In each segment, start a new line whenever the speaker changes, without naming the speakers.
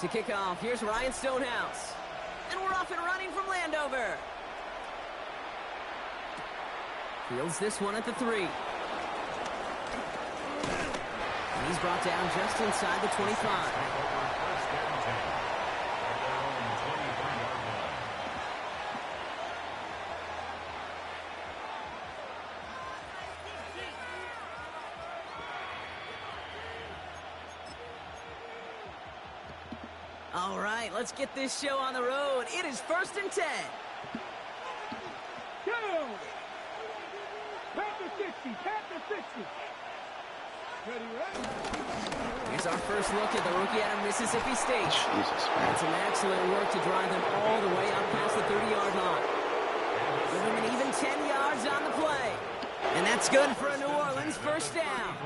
To kick off, here's Ryan Stonehouse. And we're off and running from Landover. Fields this one at the 3. And he's brought down just inside the 25. All right, let's get this show on the road. It is 1st and 10.
Go! Panther 60, Panther 60. Ready, ready?
Here's our first look at the rookie out of Mississippi State.
Jesus, man.
And some excellent work to drive them all the way up past the 30-yard line. Give them an even 10 yards on the play. And that's good for a New Orleans first down.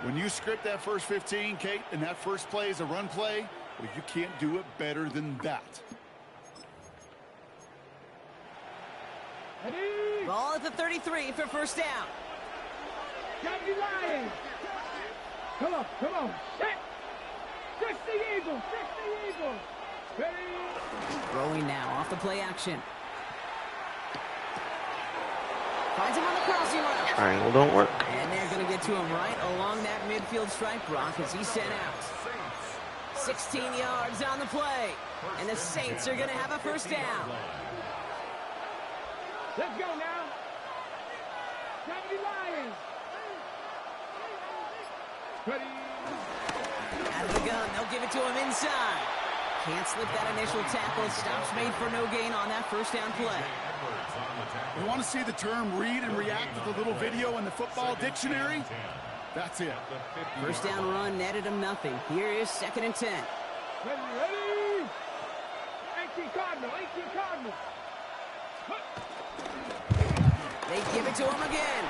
When you script that first 15, Kate, and that first play is a run play, well, you can't do it better than that.
Ready?
Ball at the 33 for first down.
Johnny Lions. Come on, come on. Set. 60 Eagles, 60 Eagles. Ready?
Throwing now off the play action. Finds him on the crossing line.
Triangle don't work.
And they're going to get to him right along that midfield stripe, Brock, as he's sent out. 16 yards on the play. And the Saints are going to have a first down.
Let's go now. Johnny Lions. Ready?
Out of the gun, they'll give it to him inside. Can't slip that initial tackle. Stops made for no gain on that first down play.
You want to see the term read and react with a little video in the football dictionary? That's it.
First down run netted him nothing. Here is 2nd and 10.
Ready, ready? 18 Cardinal, 18 Cardinal.
They give it to him again.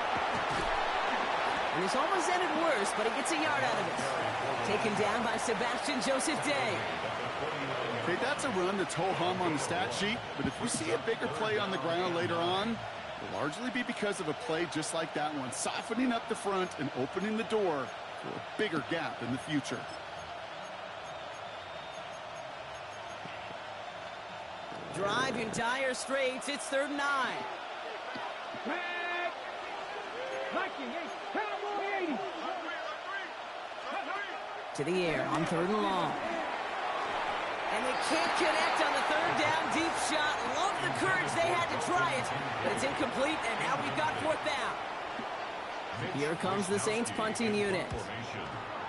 And this almost ended worse, but he gets a yard out of it. Taken down by Sebastian Joseph Day.
Okay, that's a run that's ho-hum on the stat sheet, but if we see a bigger play on the ground later on, it'll largely be because of a play just like that one, softening up the front and opening the door for a bigger gap in the future.
Drive in dire straits. It's 3rd and 9.
Cowboy 80.
To the air on 3rd and long. And they can't connect on the 3rd down deep shot. Love the courage they had to try it, but it's incomplete, and now we've got 4th down. Here comes the Saints punting unit.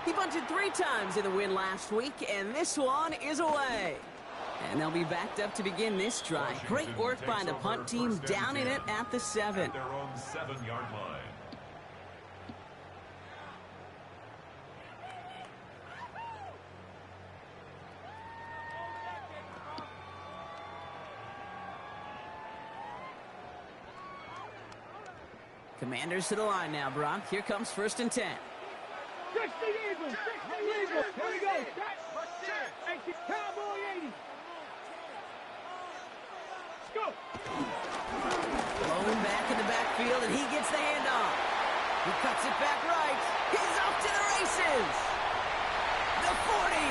He punted 3 times in the win last week, and this one is away. And they'll be backed up to begin this drive. Great work by the punt team down in it at the 7.
Their own 7-yard line.
Commanders to the line now, Brock. Here comes 1st and 10.
60 Eagles, 60 Eagles. Here we go. 80, Cowboy 80. Let's go.
Blown back in the backfield, and he gets the handoff. He cuts it back right. He's off to the races. The 40.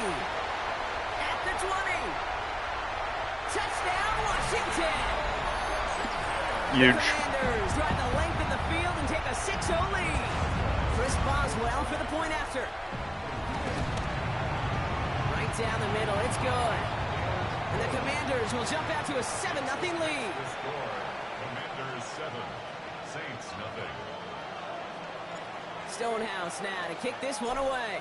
At the 20. Touchdown, Washington.
Huge.
Commanders drive the length of the field and take a 6-0 lead. Chris Boswell for the point after. Right down the middle, it's good. And the Commanders will jump out to a 7-0 lead.
The score, Commanders 7, Saints nothing.
Stonehouse now to kick this one away.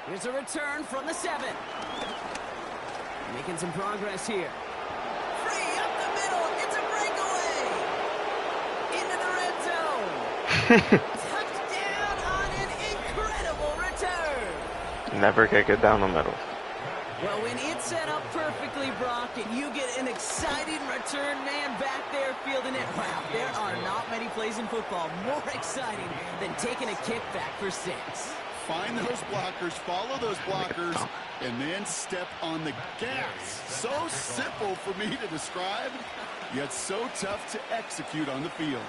Here's a return from the 7. Making some progress here. Free up the middle. It's a breakaway. Into the red zone. Touchdown on an incredible return.
Never kick it down the middle.
Well, when it's set up perfectly, Brock, and you get an exciting return man back there fielding it, wow, there are not many plays in football more exciting than taking a kickback for 6.
Find those blockers, follow those blockers, and then step on the gas. So simple for me to describe, yet so tough to execute on the field.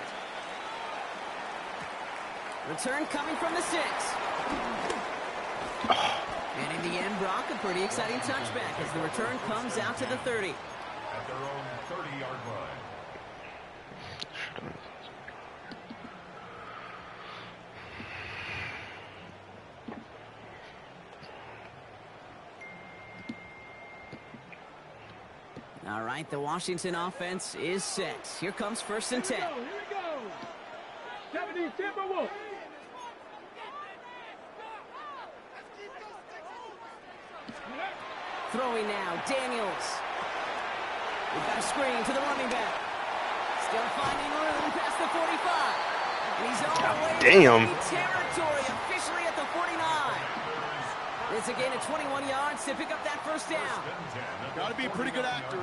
Return coming from the 6. And in the end, Brock, a pretty exciting touchback as the return comes out to the 30.
At their own 30-yard line.
All right, the Washington offense is set. Here comes 1st and 10.
Here we go. 70 Timberwolves.
Throwing now, Daniels. We've got a screen to the running back. Still finding room past the 45. And he's all the way
damn.
to territory, officially at the 49. It's a gain of 21 yards to pick up that 1st down.
Got to be a pretty good actor.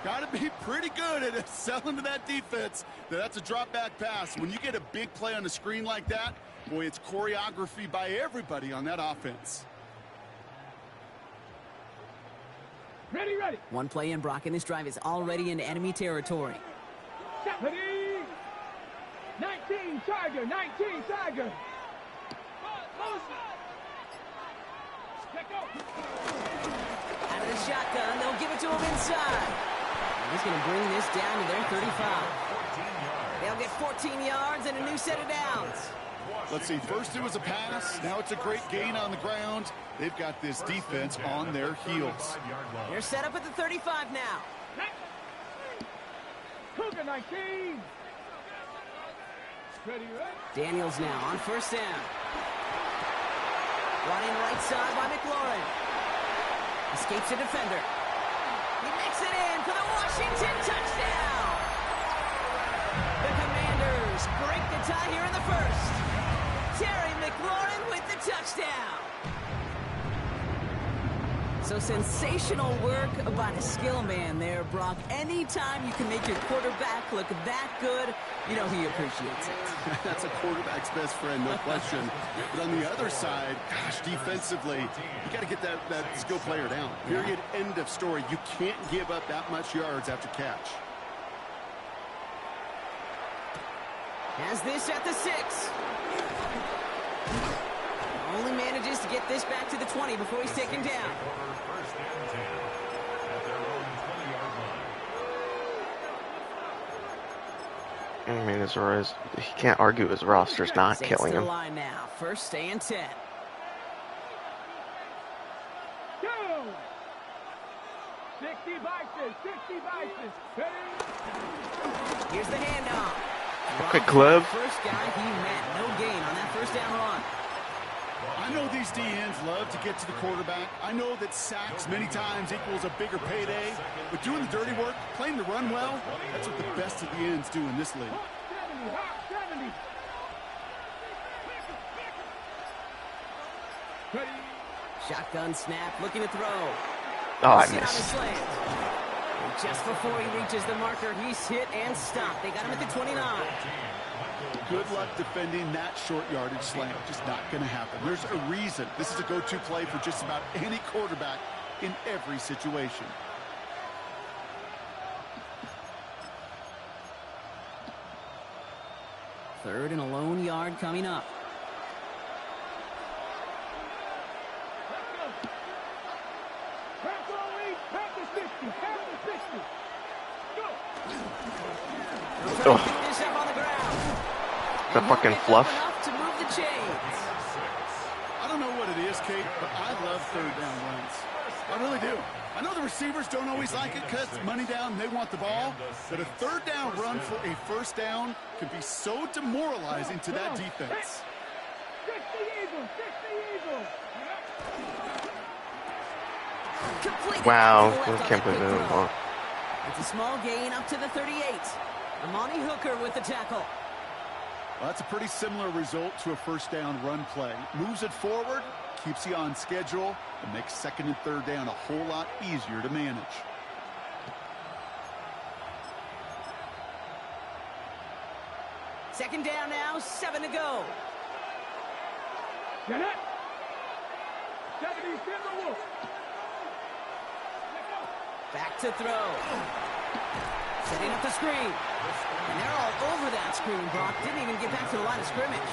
Got to be pretty good at selling to that defense. That's a drop back pass. When you get a big play on a screen like that, boy, it's choreography by everybody on that offense.
Ready, ready.
One play in, Brock, and this drive is already in enemy territory.
Ready. 19 Tiger, 19 Tiger.
Out of the shotgun, they'll give it to him inside. And he's going to bring this down to their 35. They'll get 14 yards and a new set of downs.
Let's see, first it was a pass, now it's a great gain on the ground. They've got this defense on their heels.
They're set up at the 35 now.
Cougar 19. Ready, ready.
Daniels now on 1st down. Running right side by McLaurin. Escapes a defender. He makes it in for the Washington touchdown. The Commanders break the tie here in the 1st. Terry McLaurin with the touchdown. So sensational work by the skill man there, Brock. Anytime you can make your quarterback look that good, you know he appreciates it.
That's a quarterback's best friend, no question. But on the other side, gosh, defensively, you got to get that skill player down. Period, end of story. You can't give up that much yards after catch.
Has this at the 6. Only manages to get this back to the 20 before he's taken down.
1st and 10. At their own 20-yard line.
I mean, he can't argue his roster's not
Saints
killing
to the
him.
line now. 1st and 10.
Go. 60 Bison, 60 Bison. Ready.
Here's the handoff.
Quick glove.
First guy he met. No gain on that 1st down run.
I know these DNs love to get to the quarterback. I know that sacks many times equals a bigger payday. But doing the dirty work, playing the run well, that's what the best of the ends do in this league.
70. Ready.
Shotgun snap, looking to throw.
Oh, I
Sit on his
missed.
slant. And just before he reaches the marker, he's hit and stopped. They got him at the 29.
Good luck defending that short yardage slant. Just not going to happen. There's a reason. This is a go-to play for just about any quarterback in every situation.
Third and a lone yard coming up.
Pass all week. Pass the 60. Pass the 60. Go.
Oh,
This up on the ground.
the
And
fucking
he'll pick
fluff.
up enough to move the chains.
I don't know what it is, Kate, but I love 3rd down runs. I really do. I know the receivers don't always like it because money down, they want the ball. But a 3rd down run for a 1st down can be so demoralizing to that defense.
60 Eagles. 60 Eagles.
Completed.
Wow,
To the left
I
on
can't
that
believe
quick
it.
throw. It's a small gain up to the 38. Amani Hooker with the tackle.
Well, that's a pretty similar result to a 1st down run play. Moves it forward, keeps you on schedule, and makes 2nd and 3rd down a whole lot easier to manage.
Second down now, 7 to go.
Get it. 70 Timberwolves.
Back to throw. Setting up the screen. And they're all over that screen, Brock. Didn't even get back to the line of scrimmage.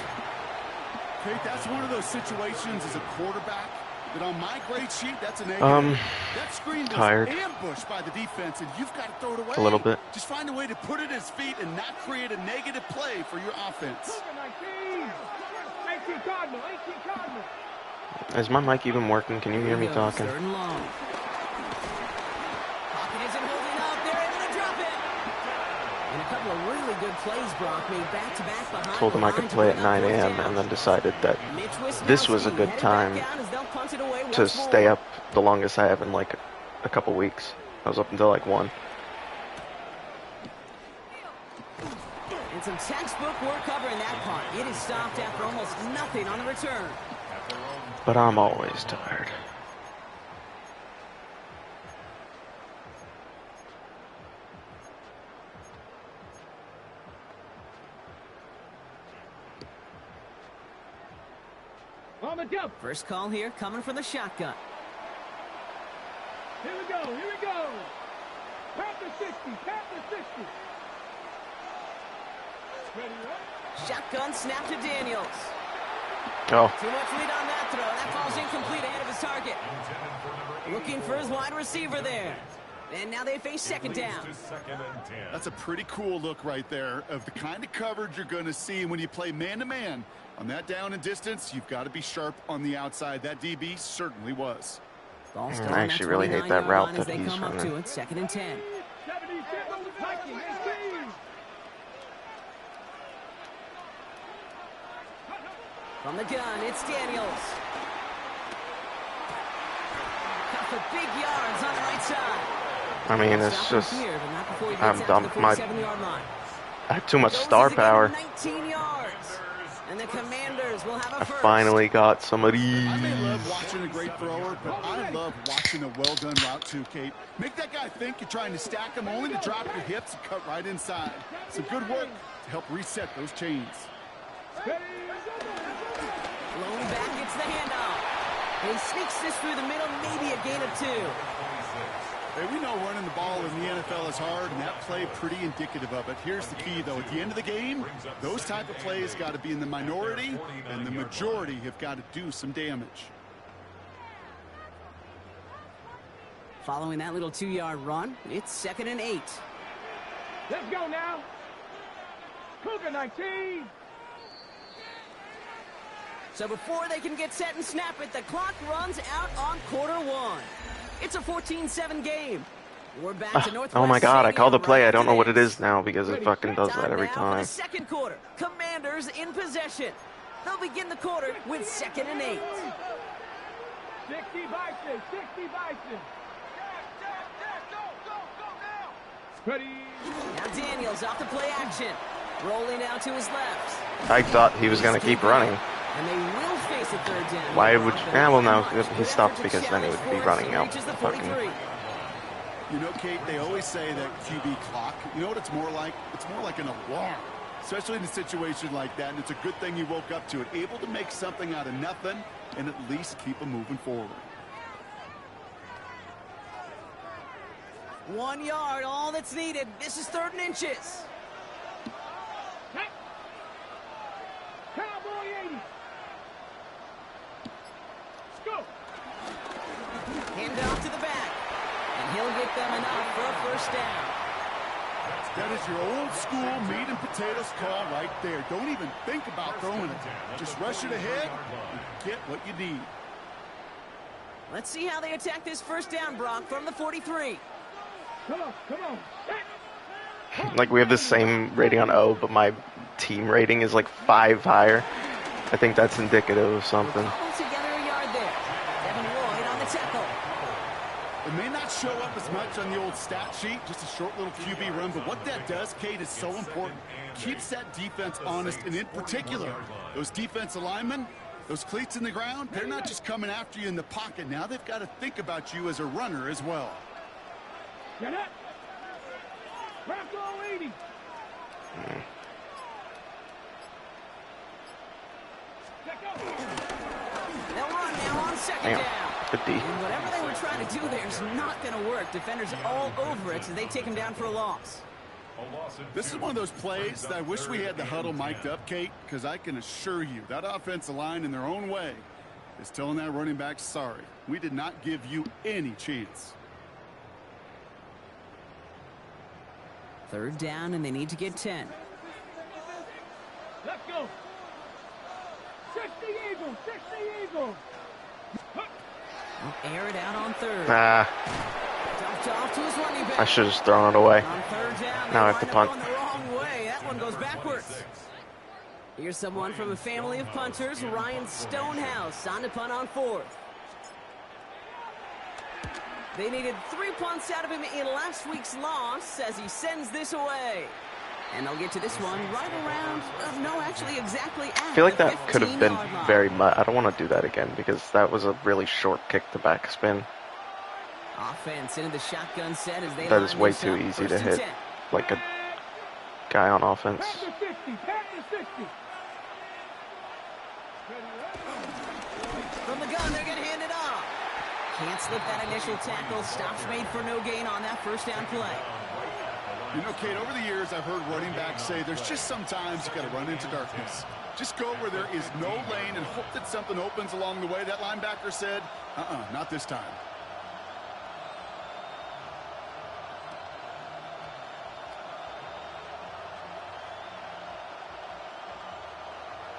Kate, that's one of those situations as a quarterback that on my grade sheet, that's a negative. That screen was
tired.
ambushed by the defense, and you've got to throw it away.
A little bit.
Just find a way to put it at his feet and not create a negative play for your offense.
18 Cardinal, 18 Cardinal.
Is my mic even working? Can you hear me talking?
Third and long. Pocket isn't holding up. They're able to drop it. And a couple of really good plays, Brock, made back-to-back behind.
Told him I could play at 9 a.m. and then decided that this was a good time to stay up the longest I have in like a couple weeks. I was up until like 1.
And some textbook work covering that punt. It is stopped after almost nothing on the return.
But I'm always tired.
On the jump.
First call here coming from the shotgun.
Here we go, here we go. Panther 60, Panther 60. Ready, right?
Shotgun snap to Daniels.
Oh,
Too much lead on that throw. That falls incomplete ahead of his target. Looking for his wide receiver there. And now they face second down.
That's a pretty cool look right there of the kind of coverage you're going to see when you play man-to-man. On that down and distance, you've got to be sharp on the outside. That DB certainly was.
Ball still
I
on that
actually really hate that
29-yard
route
line
that
as they
he's
come up
running.
to it, second and 10.
77, Viking, 18.
From the gun, it's Daniels. Got for big yards on the right side.
I mean, it's
Stop him
just
here, but not before he gets
I'm
out to
dumb.
the
My
47-yard line.
I have too much
Goes
star
again,
power.
19 yards. And the Commanders will have a
I
first.
finally got some of these.
I may love watching a great thrower, but I love watching a well-done route too, Kate. Make that guy think you're trying to stack him only to drop your hips and cut right inside. Some good work to help reset those chains.
Flowing back gets the handoff. And he sneaks this through the middle, maybe a gain of 2.
Hey, we know running the ball in the NFL is hard, and that play pretty indicative of it. Here's the key, though. At the end of the game, those type of plays got to be in the minority, and the majority have got to do some damage.
Following that little 2-yard run, it's second and 8.
Let's go now. Cougar 19.
So before they can get set and snap it, the clock runs out on quarter 1. It's a 14-7 game. We're back to Northwest
Oh my god, I called the
Stadium
play.
right
I don't know what it
after
is now because it fucking does that every
now for
time.
the second quarter. Commanders in possession. They'll begin the quarter with second and 8.
60 Bison, 60 Bison. Ready.
Now Daniels off the play action. Rolling out to his left.
I thought he was going to keep running.
And they will face a third down.
Why would you? Well, no, he stopped because then he would be running out.
Reaches the
Fucking
43.
You know, Kate, they always say that QB clock, you know what it's more like? It's more like an alarm, especially in a situation like that, and it's a good thing you woke up to it, able to make something out of nothing and at least keep them moving forward.
1 yard, all that's needed. This is third and inches.
Cowboy 80. Let's go.
Hand off to the back. And he'll get them enough for a first down.
That is your old school meat and potatoes call right there. Don't even think about throwing it. Just rush it ahead and get what you need.
Let's see how they attack this first down, Brock, from the 43.
Come on, come on.
Like, we have the same rating on O, but my team rating is like 5 higher. I think that's indicative of something.
All together a yard there. Devin Lloyd on the tackle.
It may not show up as much on the old stat sheet, just a short little QB run, but what that does, Kate, is so important. Keeps that defense honest, and in particular, those defensive linemen, those cleats in the ground, they're not just coming after you in the pocket. Now they've got to think about you as a runner as well.
Get up. Bronco 80.
They'll run now on second
Damn.
down.
Good D.
And whatever they were trying to do there is not going to work. Defenders all over it, so they take him down for a loss.
A loss of
This is
2.
one of those plays that I wish we had the huddle mic'd up, Kate, because I can assure you that offensive line in their own way is telling that running back, sorry, we did not give you any chance.
3rd down, and they need to get 10.
Let's go. 60 Eagles, 60 Eagles.
They'll air it out on 3rd.
Nah,
Dumped off to his running back.
I should have just thrown it away.
On 3rd down,
Now I
they
have to
wind up
punt.
going the wrong way. That one goes backwards. Here's someone from a family of punters, Ryan Stonehouse, on to punt on 4th. They needed 3 punts out of him in last week's loss as he sends this away. And they'll get to this one right around, no, actually exactly at
I feel like
the
that could have been
15-yard line.
very much. I don't want to do that again because that was a really short kick to backspin.
Offense into the shotgun set as they
That is
line
way
this
too
up.
easy
1st
to
and
hit
10.
like a guy on offense.
Pass the 60, pass the 60.
From the gun, they're going to hand it off. Can't slip that initial tackle. Stops made for no gain on that 1st down play.
You know, Kate, over the years, I've heard running backs say there's just sometimes you got to run into darkness. Just go where there is no lane and hope that something opens along the way. That linebacker said, not this time.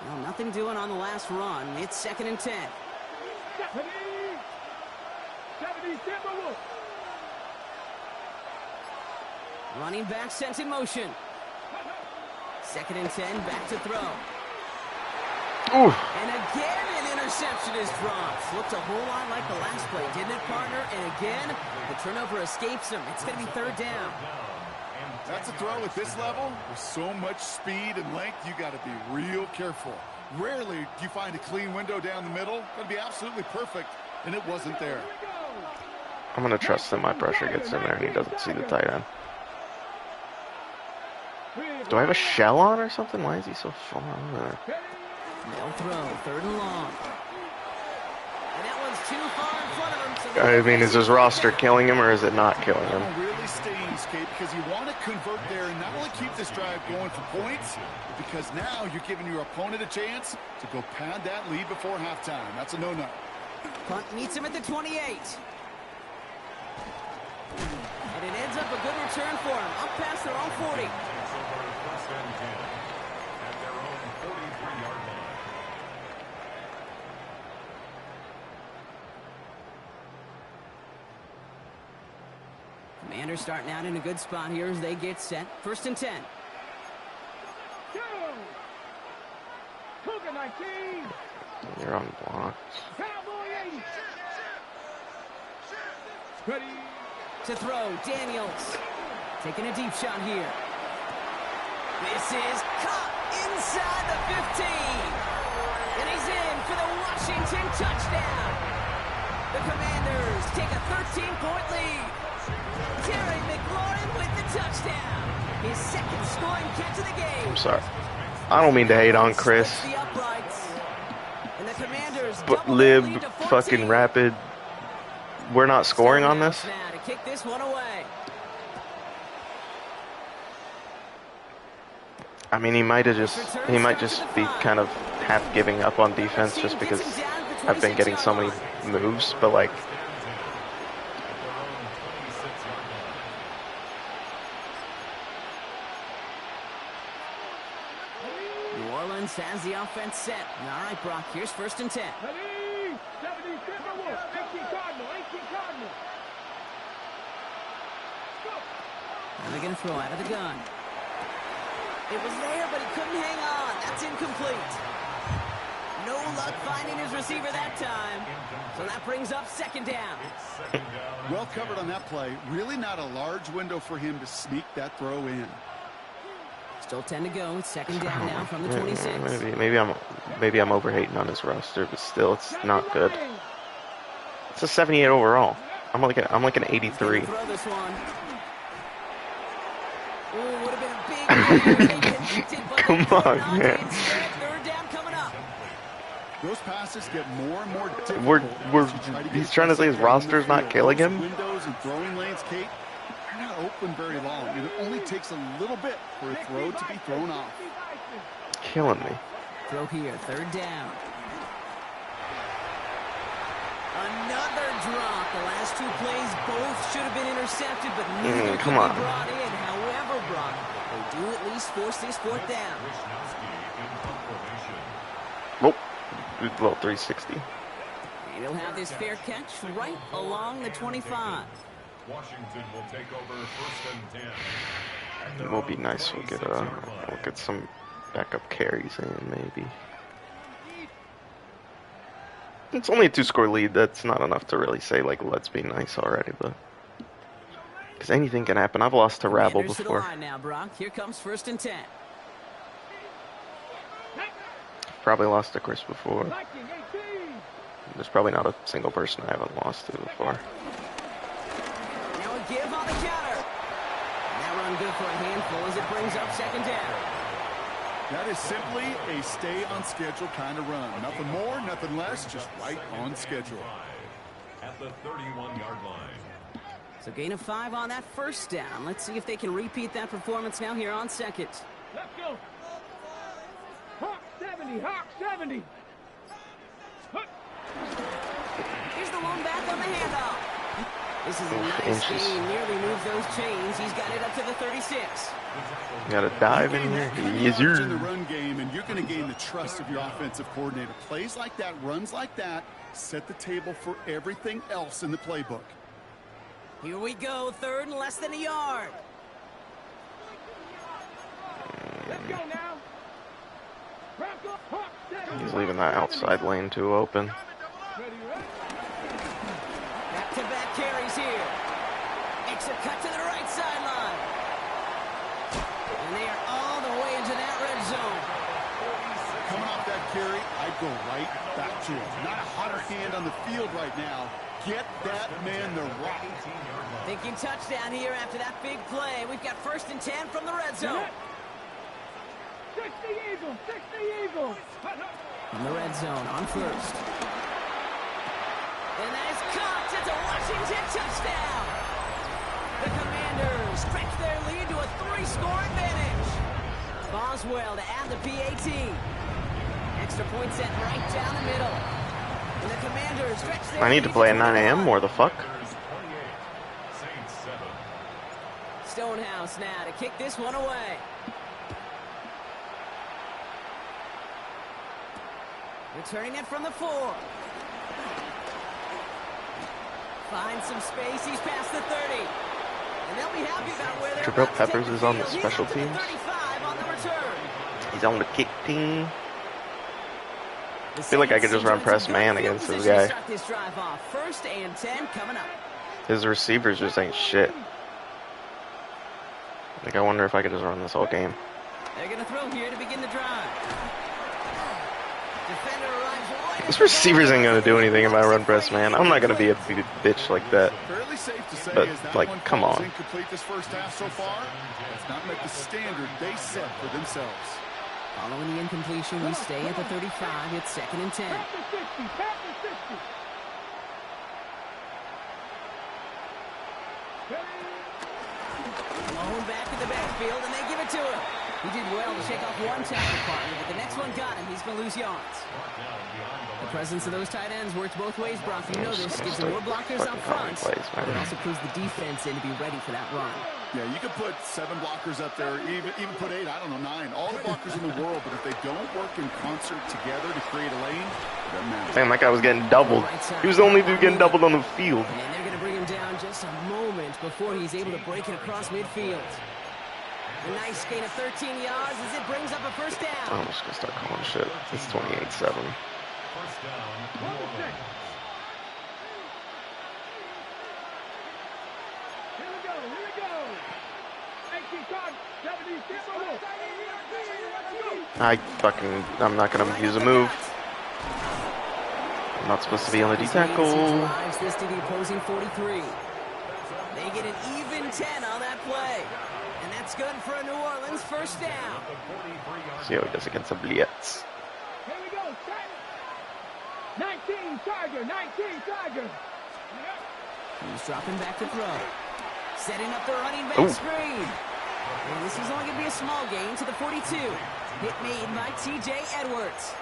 Well, nothing doing on the last run. It's 2nd and 10.
70 Timberwolves.
Running back sent in motion. 2nd and 10, back to throw.
Ooh,
And again, an interception is dropped. Looked a whole lot like the last play, didn't it, partner? And again, the turnover escapes him. It's going to be 3rd down.
That's a throw at this level. With so much speed and length, you got to be real careful. Rarely do you find a clean window down the middle. That'd be absolutely perfect, and it wasn't there.
I'm gonna trust that my pressure gets in there and he doesn't see the tight end. Do I have a shell on or something? Why is he so far over there?
They'll throw, 3rd and long. And that one's too far in front of him. So
I mean, is his roster killing him or is it not killing him?
It really stings, Kate, because you want to convert there and not only keep this drive going for points, but because now you're giving your opponent a chance to go pad that lead before halftime. That's a no-no.
Punt meets him at the 28. And it ends up a good return for him. Up past their own 40.
1st and 10 at their own 43-yard line.
Commanders starting out in a good spot here as they get set. 1st and 10.
Two. Cougar 19.
You're unblocked.
Cowboy 80. Ready.
To throw, Daniels. Taking a deep shot here. This is caught inside the 15. And he's in for the Washington touchdown. The Commanders take a 13-point lead. Terry McLaurin with the touchdown. His 2nd scoring catch of the game.
I'm sorry. I don't mean to hate on Chris,
Splits the uprights. And the Commanders
but
double their
Lib,
lead to 14.
fucking Rapid, we're not scoring on this?
Now to kick this one away.
I mean, he might just be kind of half giving up on defense just because I've been getting so many moves, but like,
New Orleans has the offense set. All right, Brock, here's 1st and 10.
Ready. 70 Timberwolves. 18 Cardinal. 18 Cardinal. Go.
And they're going to throw out of the gun. It was there, but he couldn't hang on. That's incomplete. No luck finding his receiver that time. So that brings up 2nd down.
Well covered on that play. Really not a large window for him to sneak that throw in.
Still 10 to go. It's 2nd down now from the 26.
maybe I'm overhating on his roster, but still, it's not good. It's a 78 overall. I'm like an 83.
Throw this one. Ooh, would have been a big connected, but
Come
they could
on,
not.
man.
Instead, 3rd down coming up.
Those passes get more and more difficult.
He's trying to say his roster's not killing him?
Windows and throwing lanes, Kate. They're not open very long, and it only takes a little bit for a throw to be thrown off.
Killing me.
Throw here, third down. Another drop. The last two plays both should have been intercepted, but neither
come
could
on.
be brought in. However, Brock, they do at least force this fourth down.
Nope. Little 360.
And he'll have this fair catch right along the 25.
Washington will take over 1st and 10.
It will be nice. We'll get some backup carries in, maybe. It's only a 2-score lead. That's not enough to really say, like, let's be nice already, but... Because anything can happen. I've lost to Rabble
Commanders to the
before.
line now, Brock. Here comes 1st and 10.
Probably lost to Chris before. There's probably not a single person I haven't lost to before.
Now a give on the counter. And that run good for a handful as it brings up 2nd down.
That is simply a stay-on-schedule kind of run. Nothing more, nothing less, just right on schedule.
At the 31-yard line.
So gain of 5 on that 1st down. Let's see if they can repeat that performance now here on 2nd.
Let's go. Hawk 70, Hawk 70.
Here's the lone back on the handoff. This is a nice
inches.
game. Nearly moves those chains. He's got it up to the 36.
You gotta dive in here. Yes,
In the
sir.
run game, and you're going to gain the trust of your offensive coordinator. Plays like that, runs like that, set the table for everything else in the playbook.
Here we go. 3rd and less than a yard.
Let's go now. Bronco, Hawk 70.
He's leaving that outside lane too open.
Ready, ready.
Back-to-back carries here. Makes a cut to the right sideline. And they are all the way into that red zone.
Coming off that carry, I'd go right back to him. Not a hotter hand on the field right now. Get that man the rock.
Thinking touchdown here after that big play. We've got 1st and 10 from the red zone.
60 Eagles, 60 Eagles.
In the red zone on 1st. And that is caught. It's a Washington touchdown. The Commanders stretch their lead to a 3-score advantage. Boswell to add the PAT. Extra point set right down the middle. And the Commanders stretch their
I need to
lead
play at
21.
9 a.m. Or the fuck?
Saints 7.
Stonehouse now to kick this one away. Returning it from the 4. Finds some space. He's past the 30. And they'll be happy about where they're
Jabril
about to take
Peppers
the
is on the
field. He's
special
up to the
teams.
35 on the return.
He's on the kick team.
The
feel like I could
Saints
just run
enjoyed
press
some good
man
field
against this
position to
guy.
start this drive off. 1st and 10 coming up.
His receivers just ain't shit. Like, I wonder if I could just run this whole game.
They're going to throw here to begin the drive. Defender arrives right.
This receivers ain't gonna do anything if I run press man. I'm not gonna be a bitch like that.
Fairly safe to say
But,
as that
like,
one
come
falls
on.
incomplete this first half so far. It's not met the standard they set for themselves.
Following the incompletion, we stay at the 35. It's 2nd and 10.
Pass the 60, pass the 60.
Malone back in the backfield, and they give it to him. He did well to shake off one tackle partner, but the next one got him. He's going to lose yards. The presence of those tight ends works both ways, Brock. You know this. Gives them more blockers up front. But it also puts the defense in to be ready for that run.
Yeah, you could put 7 blockers up there, even put 8, I don't know, 9. All the blockers in the world, but if they don't work in concert together to create a lane, it doesn't matter.
Damn, that guy was getting doubled. He was the only dude getting doubled on the field.
And they're going to bring him down just a moment before he's able to break it across midfield. A nice gain of 13 yards as it brings up a 1st down.
I'm just gonna start calling shit. It's 28-7.
1st down. New Orleans.
Here we go, here we go. 18 card, 70,
I'm not gonna use a move. I'm not supposed to be on the D tackle.
Drives this to the opposing 43. They get an even 10 on that play. And that's good for a New Orleans 1st down.
See how he does against the Blitz.
Here we go, set. 19 Tiger, 19 Tiger.
He's dropping back to throw. Setting up the running back screen. And this is only going to be a small gain to the 42. Hit made by T.J. Edwards.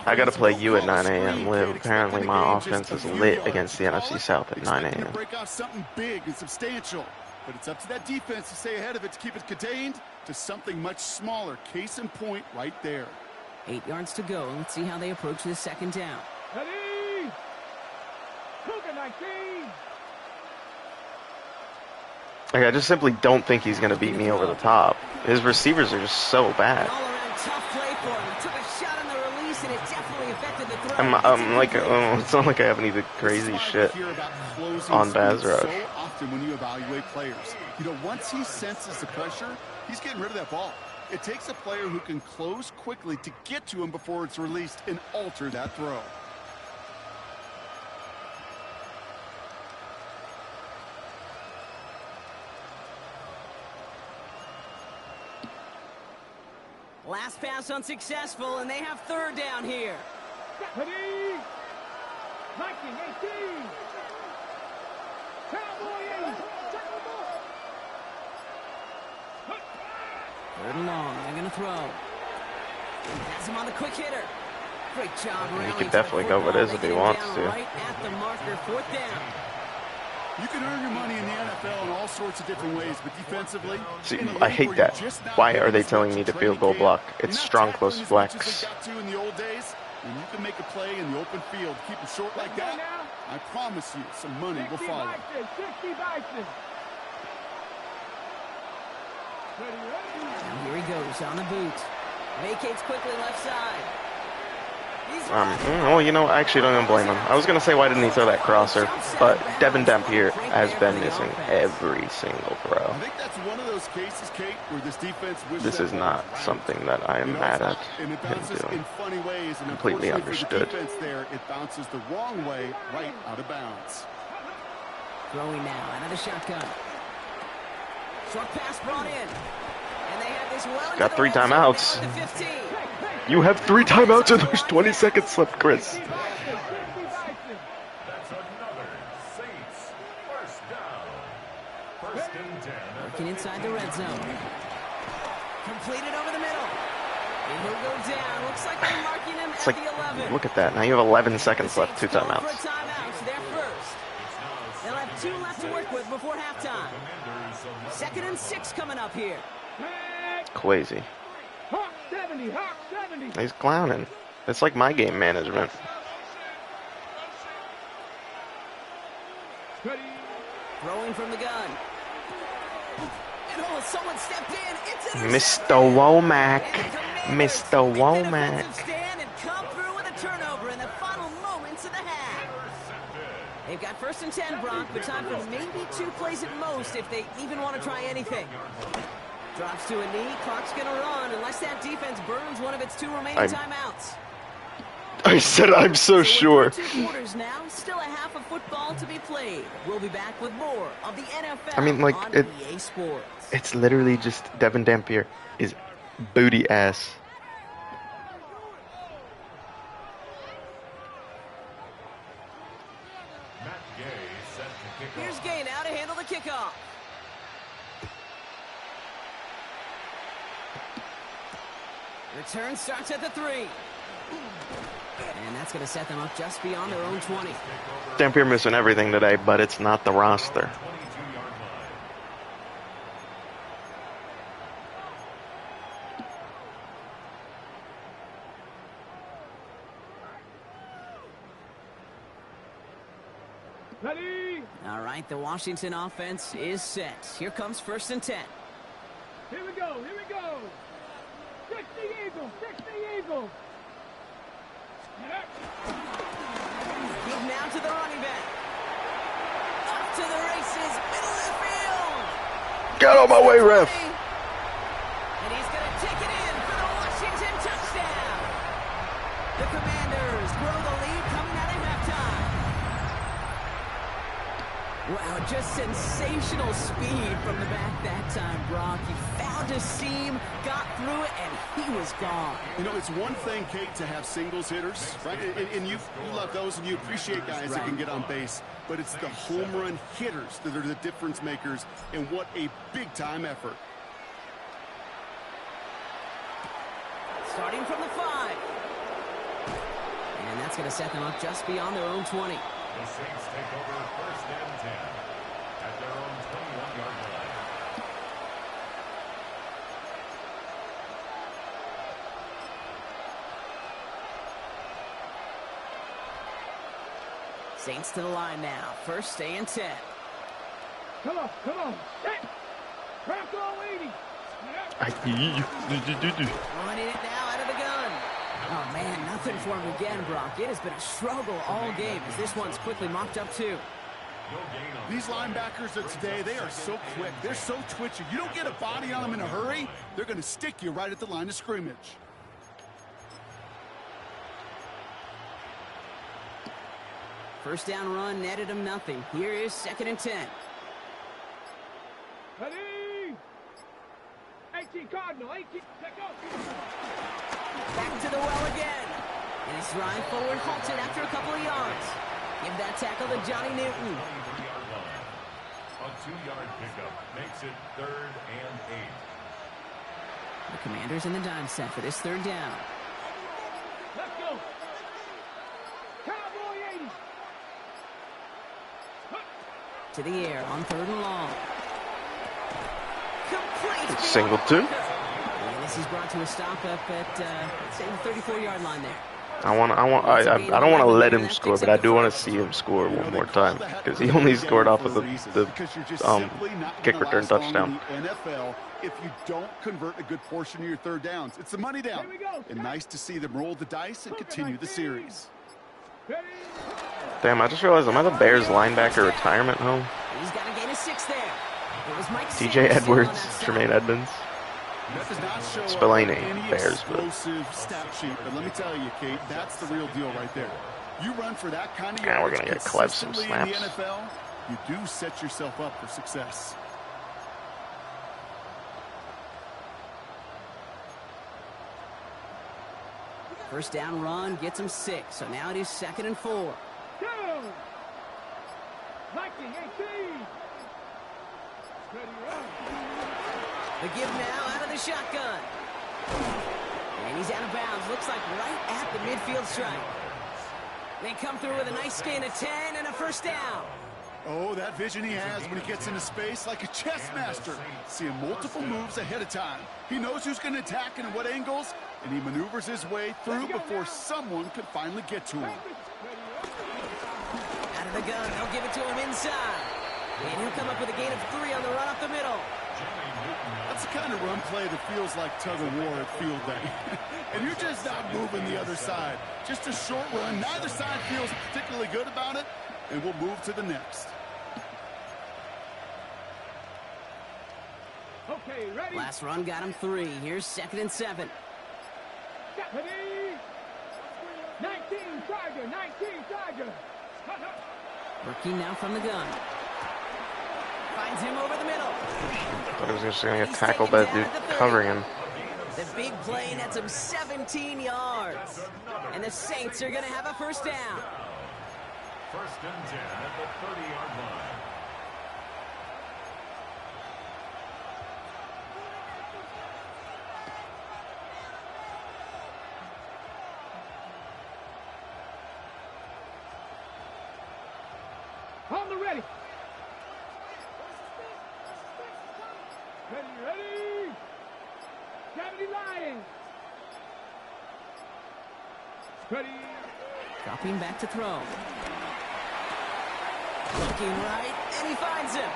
I got to play you at 9 a.m. Liv. Apparently my offense is lit against the NFC South at 9 a.m.
Break off something big and substantial, but it's up to that defense to stay ahead of it to keep it contained to something much smaller. Case in point right there.
8 yards to go. Let's see how they approach this second down.
Ready? Cougar 19.
Like, I just simply don't think he's going to beat me over the top. His receivers are just so bad.
Tough play for him. He took a shot on the release, and it definitely affected the throw.
I'm like, it's not like I have any crazy shit on Baz Rush.
So often when you evaluate players, you know, once he senses the pressure, he's getting rid of that ball. It takes a player who can close quickly to get to him before it's released and alter that throw.
Last pass unsuccessful, and they have third down here.
Ready? 19-18. Cowboy 8.
Third and long. They're going to throw. Pass him on the quick hitter. Great job.
He could definitely go with his if he wants to.
Right at the marker, fourth down.
You can earn your money in the NFL in all sorts of different ways, but defensively...
See, I hate that. Why are they telling me to field goal block? It's strong close flex.
In the old days, when you can make a play in the open field, keep it short like that, I promise you some money will follow.
60 Bison.
And here he goes on the boot. Vacates quickly left side.
Well, you know, I actually don't even blame him. I was going to say, why didn't he throw that crosser? But Devin Dampier has been missing every single throw.
I think that's one of those cases, Kate, where this defense
this is not something that I am mad at him doing.
In funny ways, and
completely understood.
There, it bounces the wrong way, right out of bounds.
Throwing now, another shotgun. Short pass brought in. And they have this well
got 3 timeouts. You have 3 timeouts and there's 20 seconds left, Chris.
That's another Saints first down. First and 10.
Working inside the red zone. Completed over the middle. And he'll go down. Looks like they're marking him at the 11.
Look at that. Now you have 11 seconds left. 2 timeouts.
They're first. They'll have 2 left to work with before halftime. 2nd and 6 coming up here.
Crazy.
Hawk 70, Hawk 70.
He's clowning. It's like my game management.
Ready?
Throwing from the gun. And someone stepped in. It's
Mr. Womack. Mr. Womack.
And come through with a turnover in the final moments of the half. They've got 1st and 10, Brock, but time for maybe 2 plays at most if they even want to try anything. Drops to a knee, clock's gonna run unless that defense burns one of its 2 remaining timeouts.
I said I'm so sure.
2 quarters now, still a half of football to be played. We'll be back with more of the NFL.
I mean, like,
on EA Sports.
It's literally just Devin Dampier is booty ass.
Here's Gay now to handle the kickoff. Return starts at the 3. And that's going to set them up just beyond their own 20.
Dampier missing everything today, but it's not the roster.
Ready?
All right, the Washington offense is set. Here comes 1st and 10.
Here we go, here we go. 60 Eagles, 60 Eagles.
Give now to the running back. Up to the races, middle of the field.
Get out of my way, ref.
And he's going to take it in for the Washington touchdown. The Commanders grow the lead coming out of halftime. Wow, just sensational speed from the back that time, Brock. He found found a seam, got through it, and he was gone.
You know, it's one thing, Kate, to have singles hitters, right? And you love those, and you appreciate guys that can get on base. But it's the home run hitters that are the difference makers, and what a big-time effort.
Starting from the 5. And that's going to set them up just beyond their own 20.
The Saints take over first and 10 at their own 21-yard line.
Saints to the line now. First and 10.
Come on, come on. Set. Crack all 80.
Running it now out of the gun. Oh, man, nothing for him again, Brock. It has been a struggle all game as this one's quickly mocked up too.
These linebackers of today, they are so quick. They're so twitchy. You don't get a body on them in a hurry, they're going to stick you right at the line of scrimmage.
First down run netted him nothing. Here is second and 10.
Ready? 18 Cardinal, 18. Take off.
Back to the well again. And his drive forward halted after a couple of yards. Give that tackle to Johnny Newton.
23-yard line. A 2-yard pickup makes it 3rd and 8.
The Commanders in the dime set for this third down.
Let's go. Cowboy 80.
To the air on third and long. Complete.
Singleton.
And this is brought to a stop up at, let's say, the 34-yard line there.
I don't want to let him score, but I do want to see him score one more time because he only scored off of the kick return touchdown.
NFL, if you don't convert a good portion of your third downs, it's the money down. And nice to see them roll the dice and continue the series.
Damn, I just realized I'm at the Bears linebacker retirement home.
He's got a gain of 6 there. It was Mike
TJ Edwards, Tremaine Edmonds.
That does not show
Spillane,
any
Bears, but
explosive stat sheet, but let me tell you, Kate, that's the real deal right there. You run for that kind of
Yeah, we're
yards
gonna get Clev some
consistently in the
snaps.
NFL, you do set yourself up for success.
First down run gets him 6. So now it is second and 4.
Go. 19, 18. Ready, run.
The give now out of the shotgun. And he's out of bounds. Looks like right at the midfield stripe. They come through with a nice gain of 10 and a first down.
Oh, that vision he has when he gets into space like a chess master. Seeing multiple moves ahead of time. He knows who's going to attack and at what angles, and he maneuvers his way through before someone can finally get to him.
Out of the gun, they'll give it to him inside. And he'll come up with a gain of 3 on the run up the middle.
That's the kind of run play that feels like tug-of-war at field day. And you're just not moving the other side. Just a short run. Neither side feels particularly good about it, and we'll move to the next.
Okay, ready?
Last run got him 3. Here's second and 7.
Ready? 19 Tiger, 19 Tiger.
Working now from the gun. Finds him over the middle.
I thought he was just going to get tackled by the dude covering him.
The big play nets him 17 yards. And the Saints are going to have a first down.
First and 10 at the 30-yard line.
On the ready. Ready, ready. 70 Lions. Ready.
Dropping back to throw. Looking right, and he finds him.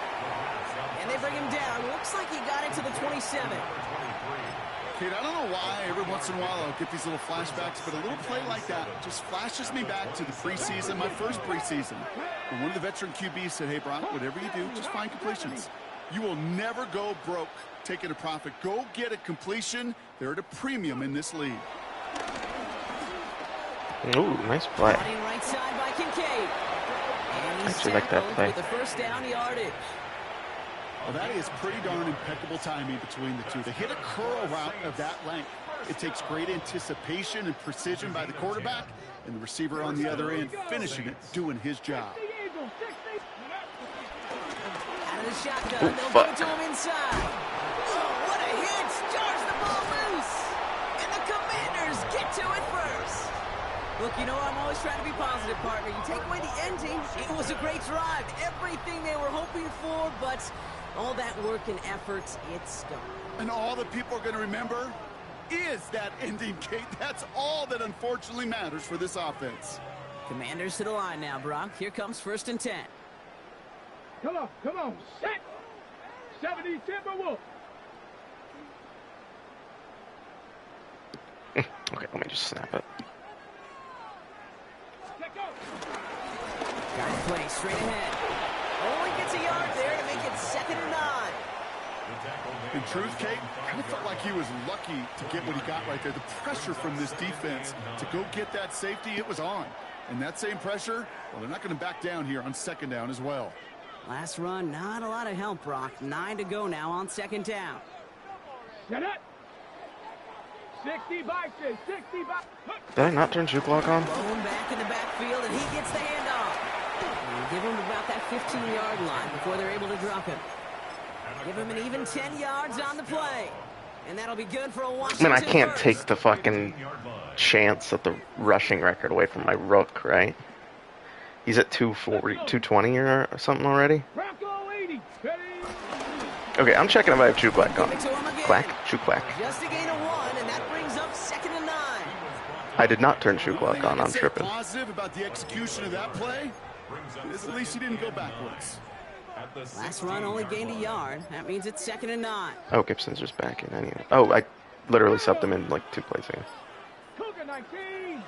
And they bring him down. Looks like he got it to the 27.
Kate, I don't know why every once in a while I'll get these little flashbacks, but a little play like that just flashes me back to the preseason, my first preseason. And one of the veteran QBs said, hey, Brock, whatever you do, just find completions. You will never go broke taking a profit. Go get a completion. They're at a premium in this league.
Ooh, nice play.
Running right side by Kincaid. And he's
Actually like that
tackled
play.
with the first down yardage.
Well, that is pretty darn impeccable timing between the two. To hit a curl route of that length, it takes great anticipation and precision by the quarterback, and the receiver on the other end finishing it, doing his job.
Out of the shotgun, they'll give it to him inside. Oh, what a hit! Jars the ball loose! And the Commanders get to it first. Look, you know I'm always trying to be positive, partner. You take away the ending, it was a great drive. Everything they were hoping for, but all that work and effort, it's gone.
And all that people are going to remember is that ending, Kate. That's all that unfortunately matters for this offense.
Commanders to the line now, Brock. Here comes 1st and 10.
Come on, set. 70 Timberwolves.
Okay, let me just snap it.
Got to play straight ahead. Only gets a yard there to make it 2nd and 9.
In truth, Kate, kind of felt like he was lucky to get what he got right there. The pressure from this defense to go get that safety, it was on. And that same pressure, well, they're not going to back down here on 2nd down as well.
Last run, not a lot of help, Brock. 9 to go now on 2nd down.
Get it. 60 boxes, 60 boxes.
Did I not turn juke lock on?
Bone back in the backfield, and he gets the handoff. And give him about that 15-yard line before they're able to drop him. Give him an even 10 yards on the play. And that'll be good for a Washington.
I mean, I can't
first.
take the fucking chance at the rushing record away from my rook, right? He's at 240, 220 or something already.
Bronco 80. Ready.
Okay, I'm checking if I have juke lock on.
Give it to him again.
Quack, juke quack.
Just a gain of 1, and that brings up 2nd and 9.
I did not turn juke
One
lock
thing I
on.
can
I'm
say
tripping.
positive about the execution of that play is at least he didn't go backwards.
Last run only gained a yard. That means it's 2nd and 9.
Oh, Gibson's just back in anyway. Oh, I literally subbed him in like 2 plays ago.
Cougar 19.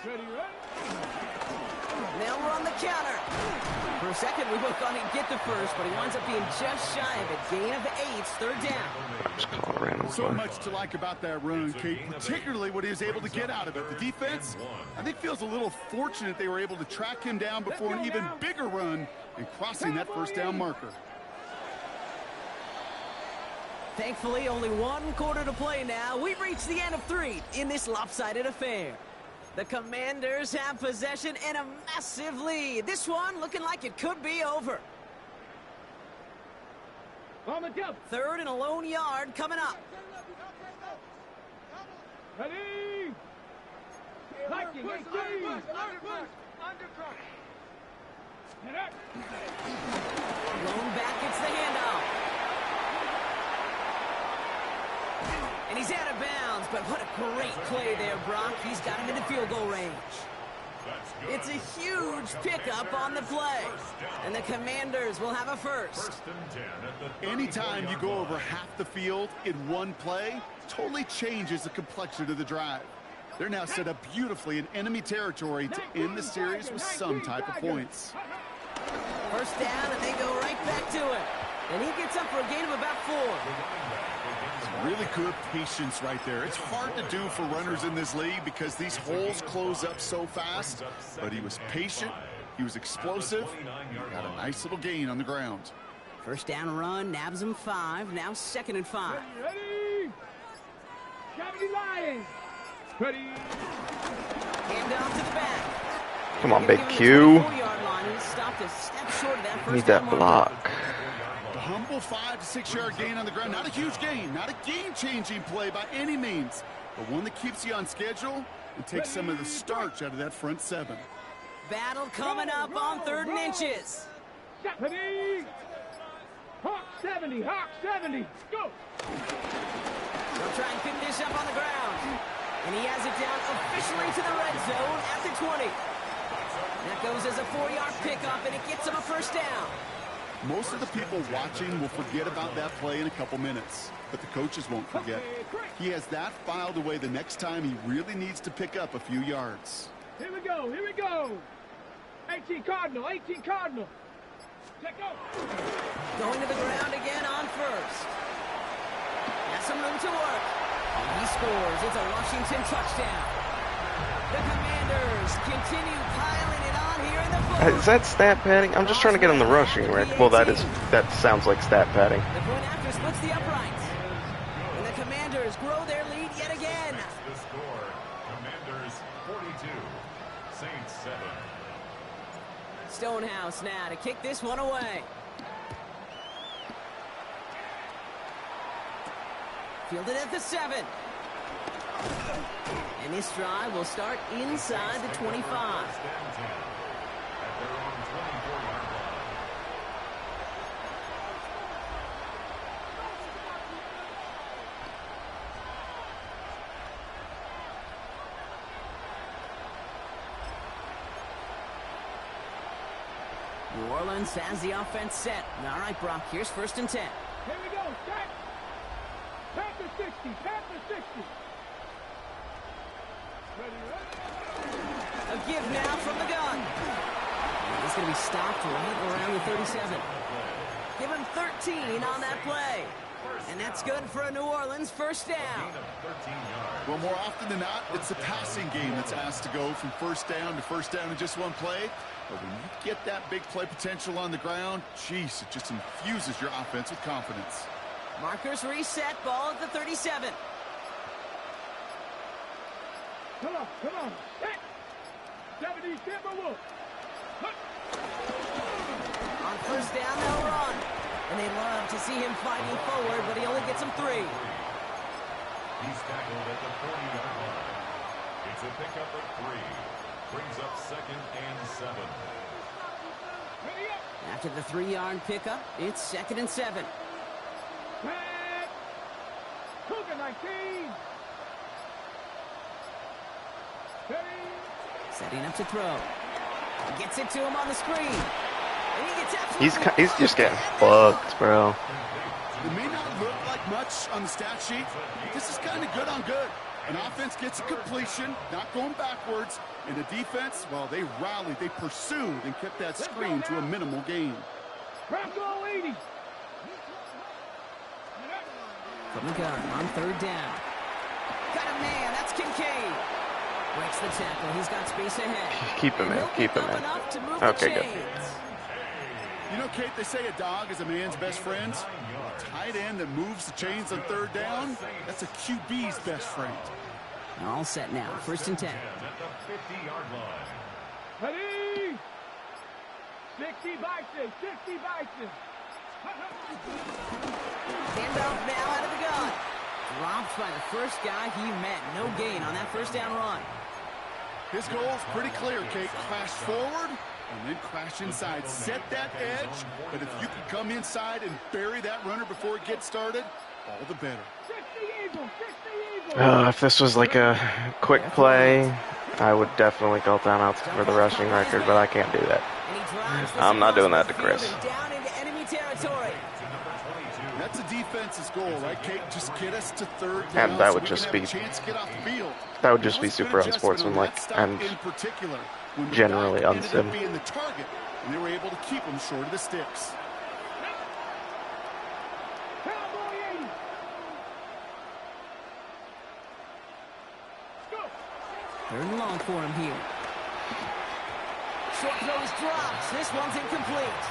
Ready.
They'll run the counter. For a second, we both thought he'd get the first, but he winds up being just shy of a gain of 8. 3rd down.
Just call a random
So
play.
much to like about that run, Kate, particularly what he was able to get out of it. The defense, I think, feels a little fortunate they were able to track him down before an even bigger run and crossing that 1st down marker.
Thankfully, only 1 quarter to play now. We've reached the end of 3 in this lopsided affair. The Commanders have possession and a massive lead. This one looking like it could be over.
On the jump.
3rd and a lone yard coming up.
Ready. Viking 18.
Lone back gets the handoff. And he's out of bounds, but what a great play there, Brock. He's got him into field goal range. It's a huge pickup on the play. And the Commanders will have a first.
Anytime you go over half the field in one play, totally changes the complexion of the drive. They're now set up beautifully in enemy territory to end the series with some type of points.
1st down, and they go right back to it. And he gets up for a gain of about 4.
Really good patience right there. It's hard to do for runners in this league because these holes close up so fast. But he was patient, he was explosive, and got a nice little gain on the ground.
1st down run, nabs him 5. Now 2nd and 5.
Ready. 70 Lions. Ready.
Hand off to the back.
Come on,
Give
big
him the
Q.
24-yard line, and he stopped a step short of that 1st
Need
down
that
marker.
block.
A humble 5 to 6 yard gain on the ground. Not a huge gain, not a game-changing play by any means, but one that keeps you on schedule and takes some of the starch out of that front 7.
Battle coming up on 3rd and inches.
Ready. Hawk 70. Hawk 70. Go.
They'll try and pick this up on the ground. And he has it down officially to the red zone at the 20. That goes as a 4-yard pickup, and it gets him a 1st down.
Most of the people watching will forget about that play in a couple minutes, but the coaches won't forget. He has that filed away the next time he really needs to pick up a few yards.
Here we go. Here we go. 18 Cardinal. 18 Cardinal. Check go.
Going to the ground again on 1st. Has some room to work. And he scores. It's a Washington touchdown. The Commanders continue piling it on here in the fourth.
Is that stat padding? I'm just trying to get on the rushing record. Well, that sounds like stat padding.
The point after splits the uprights. And the Commanders grow their lead yet again.
The score, Commanders 42, Saints 7.
Stonehouse now to kick this one away. Fielded at the 7. And this drive will start inside the 25.
First and 10 at their own 24-yard line.
New Orleans has the offense set. All right, Brock, here's 1st and 10.
Here we go. Set. Panther 60. Panther 60. Ready,
A give now from the gun. And he's going to be stopped right around the 37. Give him 13 on that play. And that's good for a New Orleans first down.
Well, more often than not, it's the passing game that's asked to go from first down to first down in just one play. But when you get that big play potential on the ground, geez, it just infuses your offense with confidence.
Markers reset, ball at the 37.
Come on, come on. Set. 70 Timberwolves.
On first down, they'll run. And they love to see him fighting forward, but he only gets him 3.
He's tackled at the 40-yard line. It's a pickup of 3. Brings up 2nd and 7.
Ready up.
After the 3-yard pickup, it's 2nd and 7.
Set. Cougar 19. Ready.
Setting up to throw. He gets it to him on the screen. And he gets absolutely
He's just getting fucked, bro.
It may not look like much on the stat sheet, but this is kind of good on good. An offense gets a completion, not going backwards, and the defense, well, they rallied, they pursued, and kept that screen to a minimal gain.
Bronco 80.
From the gun on 3rd down. Got a man, that's Kincaid. Breaks the tackle, he's got space ahead.
Keep him in,
He'll
keep
pick
him
up
in.
enough to move
Okay,
the
good.
chains.
You know, Kate, they say a dog is a man's best friend. A tight end that moves the chains on 3rd down, that's a QB's best friend.
All set now, 1st and 10.
At the 50-yard line.
Ready. 60 Bison. 60 Bison.
Handoff now out of the gun. Dropped by the first guy he met. No gain on that first down run.
His goal is pretty clear, Kate. Crash forward and then crash inside. Set that edge, but if you can come inside and bury that runner before it gets started, all the better.
60 Eagles. 60 Eagles.
If this was like a quick play, I would definitely call timeouts for the rushing record, but I can't do that.
And he drives this
I'm not doing
across
that to
the field
Chris.
and down into enemy territory.
That's a defense's goal, right, Kate? Just get us to 3rd down.
And that would
so we
just
can
be-
have a chance to get off the field.
That would just be
That was a
super
good adjustment on
unsportsmanlike
that stop
and
in particular, when the
generally
dog ended up
unsim.
being the target, and they were able to keep him short of the sticks.
Cowboy 80. Go.
3rd and long for him here. Short throw is dropped. This one's incomplete.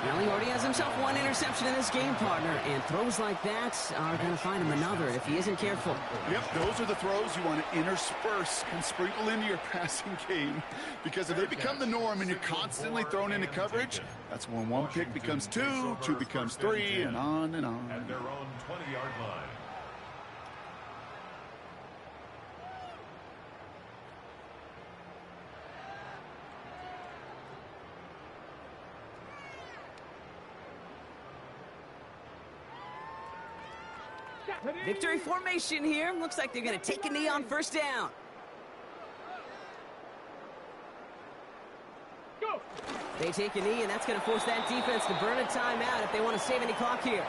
Well, he already has himself 1 interception in this game, partner, and throws like that are going to find him another if he isn't careful.
Yep, those are the throws you want to intersperse and sprinkle into your passing game, because if they become the norm and you're constantly thrown into coverage, that's when 1 pick becomes 2, 2 becomes 3, and on and on.
At their own 20-yard line.
Victory formation here. Looks like they're going to take a knee on 1st down.
Go.
They take a knee, and that's going to force that defense to burn a timeout if they want to save any clock here.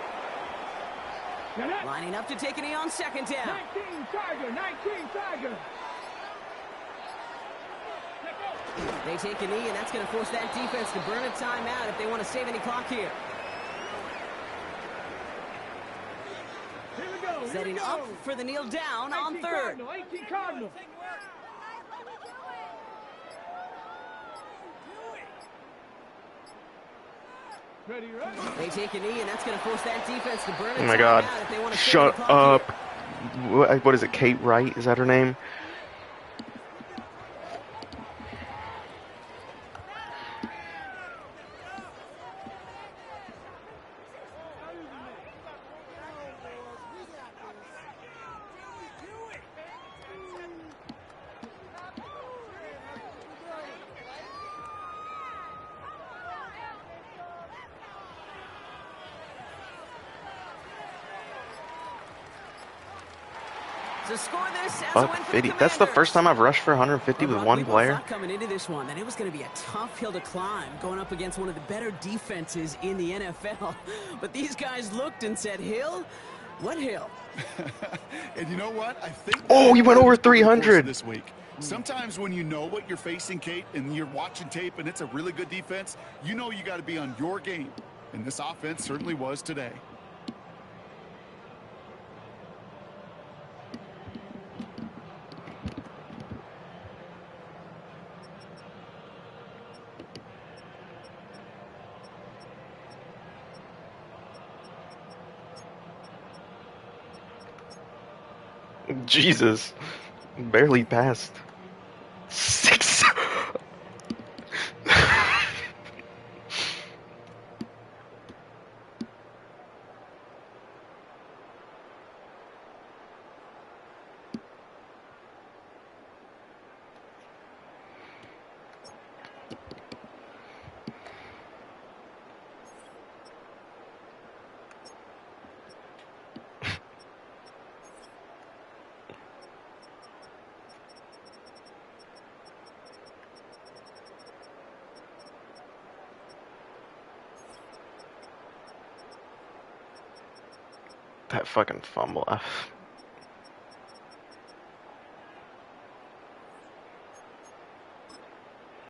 Lining up to take a knee on 2nd down.
19 Tiger. 19 Tiger.
They take a knee, and that's going to force that defense to burn a timeout if they want to save any clock here.
Here we go.
Setting up for the kneel down on 3rd.
Cardinal. 18 Cardinal. Ready, ready.
They take a knee, and that's going to force that defense to burn a
Oh my God.
timeout if they want to
Shut up. What is it, Kate Wright? Is that her name?
To score this as a
Buck
win for
50.
the
That's the
Commanders.
first time I've rushed for 150 with
Well,
one
we both
player.
thought coming into this one that it was going to be a tough hill to climb going up against one of the better defenses in the NFL. But these guys looked and said, Hill? What hill?
And you know what? I think.
Oh, you went over
the course of
300.
this week. Sometimes when you know what you're facing, Kate, and you're watching tape, and it's a really good defense, you know you got to be on your game. And this offense certainly was today.
Jesus. Barely passed. 6. That fucking fumble.